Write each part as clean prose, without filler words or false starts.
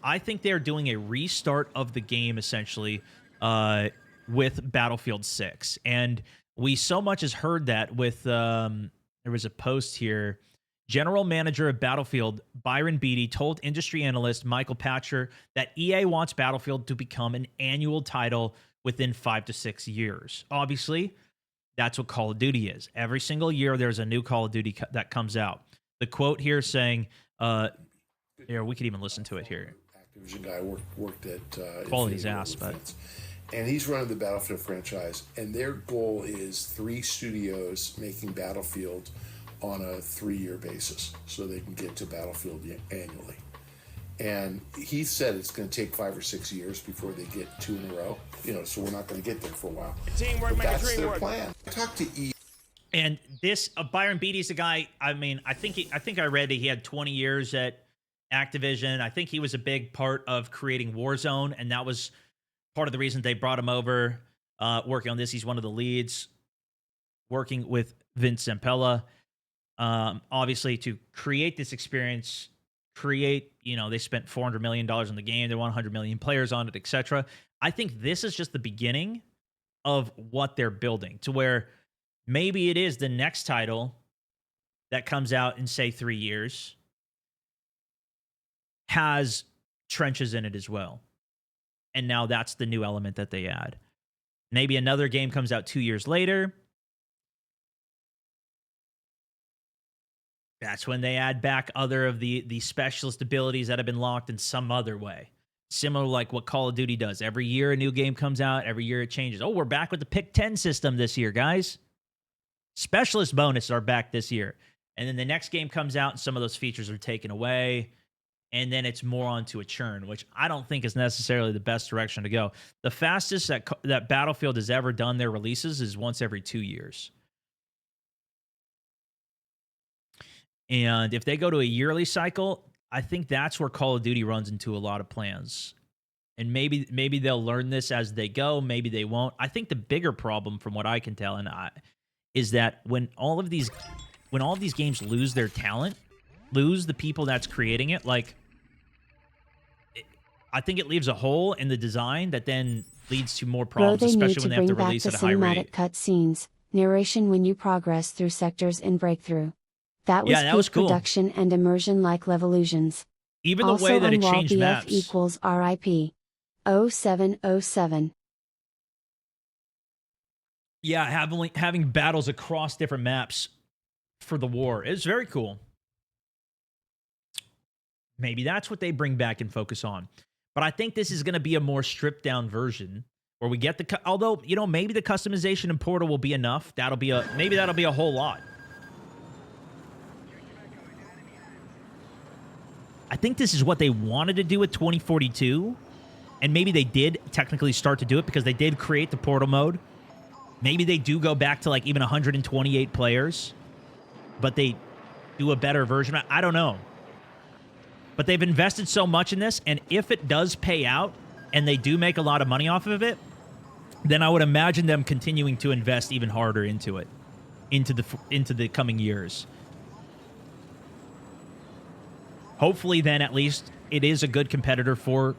I think they're doing a restart of the game essentially with Battlefield 6. And we so much has heard that with there was a post here. General manager of Battlefield, Byron Beatty, told industry analyst Michael Patcher that EA wants Battlefield to become an annual title within 5 to 6 years. Obviously, that's what Call of Duty is. Every single year, there's a new Call of Duty that comes out. The quote here saying, here, we could even listen to it here. Activision guy worked at Quality's ass, but and he's running the Battlefield franchise, and their goal is 3 studios making Battlefield on a 3-year basis, so they can get to Battlefield annually. And he said it's going to take 5 or 6 years before they get 2 in a row. You know, so we're not going to get there for a while. Teamwork, but that's their plan. Talk to E. And this Byron Beatty's a guy. I mean, I think I read that he had 20 years at Activision. I think he was a big part of creating Warzone, and that was part of the reason they brought him over, working on this. He's one of the leads, working with Vince Zampella, obviously to create this experience. They spent $400 million on the game. They want 100 million players on it, etc. I think this is just the beginning of what they're building, to where maybe it is the next title that comes out in, say, 3 years has trenches in it as well. And now that's the new element that they add. Maybe another game comes out 2 years later. That's when they add back other of the specialist abilities that have been locked in some other way. Similar like what Call of Duty does. Every year a new game comes out. Every year it changes. Oh, we're back with the Pick 10 system this year, guys. Specialist bonuses are back this year. And then the next game comes out and some of those features are taken away. And then it's more onto a churn, which I don't think is necessarily the best direction to go. The fastest that Battlefield has ever done their releases is once every 2 years. And if they go to a yearly cycle, I think that's where Call of Duty runs into a lot of plans. And maybe they'll learn this as they go. Maybe they won't. I think the bigger problem, from what I can tell, is that when all of these games lose their talent, lose the people that's creating it, I think it leaves a hole in the design that then leads to more problems, especially when they have to release at a high rate. Cutscenes, narration when you progress through sectors in Breakthrough. That was cool. Production and immersion like Levolutions. Even the also way that it on changed BF maps. equals RIP. 0707. Yeah, having battles across different maps for the war is very cool. Maybe that's what they bring back and focus on. But I think this is going to be a more stripped down version where we get although, maybe the customization in Portal will be enough. Maybe that'll be a whole lot. I think this is what they wanted to do with 2042. And maybe they did technically start to do it because they did create the Portal mode. Maybe they do go back to even 128 players, but they do a better version. I don't know. But they've invested so much in this, and if it does pay out and they do make a lot of money off of it, then I would imagine them continuing to invest even harder into it, into the coming years. Hopefully, then at least it is a good competitor for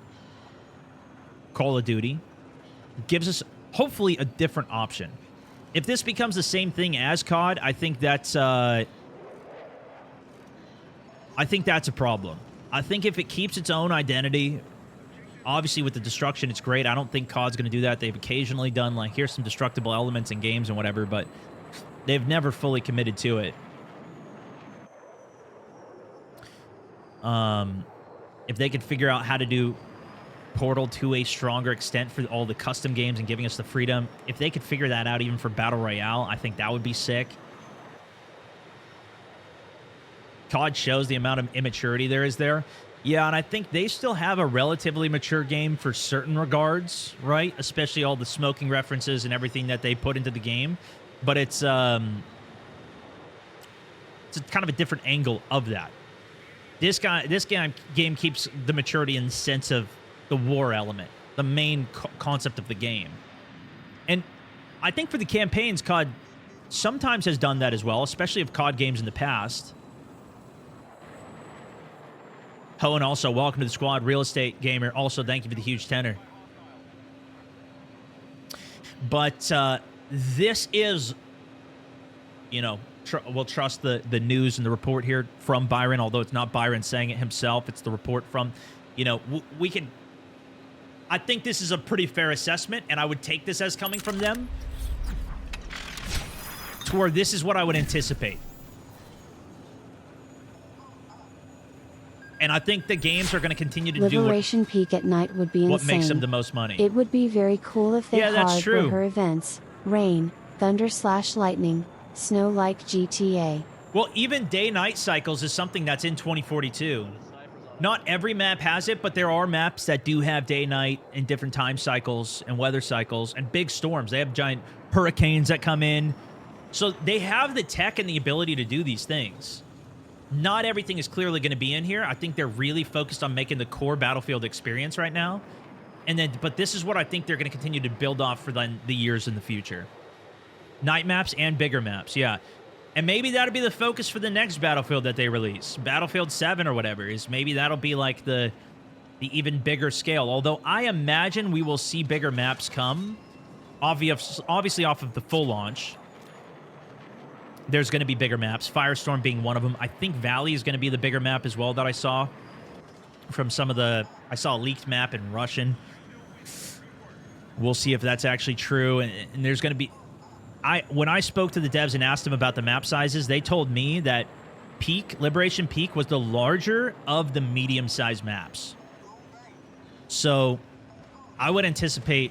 Call of Duty. It gives us hopefully a different option. If this becomes the same thing as COD, I think that's a problem. I think if it keeps its own identity, obviously with the destruction, it's great. I don't think COD's going to do that. They've occasionally done here's some destructible elements in games and whatever, but they've never fully committed to it. If they could figure out how to do Portal to a stronger extent for all the custom games and giving us the freedom, if they could figure that out even for Battle Royale, I think that would be sick. COD shows the amount of immaturity there is there. Yeah, and I think they still have a relatively mature game for certain regards, right? Especially all the smoking references and everything that they put into the game. But it's kind of a different angle of that. This game keeps the maturity in the sense of the war element, the main concept of the game. And I think for the campaigns, COD sometimes has done that as well, especially of COD games in the past. Ho, and also welcome to the squad, Real Estate Gamer. Also, thank you for the huge tenor. But this is, you know, we'll trust the news and the report here from Byron, although it's not Byron saying it himself. It's the report from, you know, we can. I think this is a pretty fair assessment, and I would take this as coming from them to where this is what I would anticipate. And I think the games are going to continue to Liberation Peak at night would be insane. What makes them the most money. It would be very cool if they that's were her events. Rain, thunder / lightning, snow like GTA. Well, even day-night cycles is something that's in 2042. Not every map has it, but there are maps that do have day-night and different time cycles and weather cycles and big storms. They have giant hurricanes that come in. So they have the tech and the ability to do these things. Not everything is clearly going to be in here. I think they're really focused on making the core Battlefield experience right now. And then, but this is what I think they're going to continue to build off for the years in the future. Night maps and bigger maps, yeah. And maybe that'll be the focus for the next Battlefield that they release. Battlefield 7 or whatever, is maybe that'll be like the even bigger scale. Although I imagine we will see bigger maps come. Obviously off of the full launch. There's going to be bigger maps, Firestorm being one of them. I think Valley is going to be the bigger map as well that I saw from some of the... I saw a leaked map in Russian. We'll see if that's actually true. And there's going to be... When I spoke to the devs and asked them about the map sizes, they told me that Liberation Peak was the larger of the medium-sized maps. So I would anticipate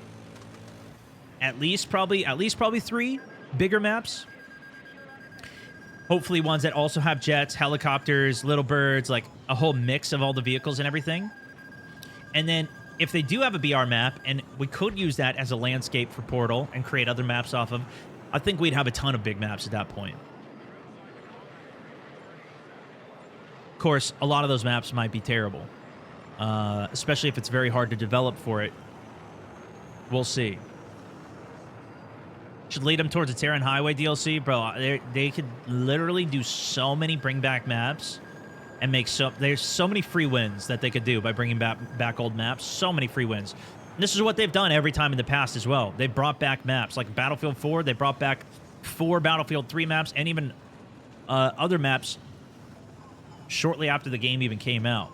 at least probably 3 bigger maps. Hopefully ones that also have jets, helicopters, little birds, like a whole mix of all the vehicles and everything. And then if they do have a BR map, and we could use that as a landscape for Portal and create other maps off of, I think we'd have a ton of big maps at that point. Of course, a lot of those maps might be terrible, especially if it's very hard to develop for it. We'll see. Should lead them towards a Terran Highway DLC, bro. They could literally do so many bring back maps and make there's so many free wins that they could do by bringing back old maps. So many free wins. And this is what they've done every time in the past as well. They brought back maps like Battlefield 4. They brought back 4 Battlefield 3 maps and even other maps shortly after the game even came out.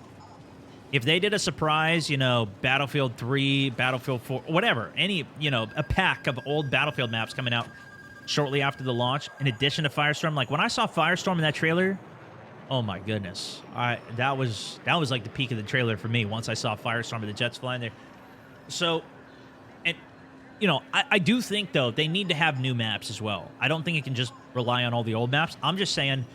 If they did a surprise, you know, Battlefield 3, Battlefield 4, whatever, any, you know, a pack of old Battlefield maps coming out shortly after the launch, in addition to Firestorm, like when I saw Firestorm in that trailer, oh my goodness, that was like the peak of the trailer for me. Once I saw Firestorm with the jets flying there, so, and you know, I do think though they need to have new maps as well. I don't think it can just rely on all the old maps. I'm just saying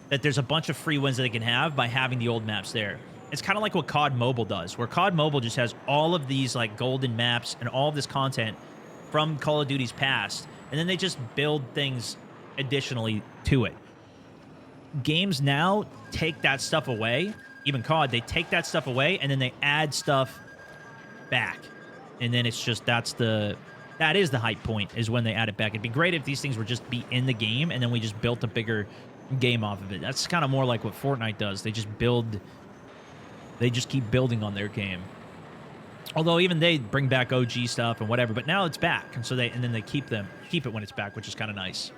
that there's a bunch of free wins that they can have by having the old maps there. It's kind of like what COD Mobile does, where COD Mobile just has all of these like golden maps and all of this content from Call of Duty's past, and then they just build things additionally to it. Games now take that stuff away. Even COD, they take that stuff away, and then they add stuff back. And then it's just, that is the hype point, is when they add it back. It'd be great if these things were just be in the game, and then we just built a bigger game off of it. That's kind of more like what Fortnite does. They just keep building on their game. Although even they bring back OG stuff and whatever, but now it's back, and so then they keep it when it's back, which is kind of nice.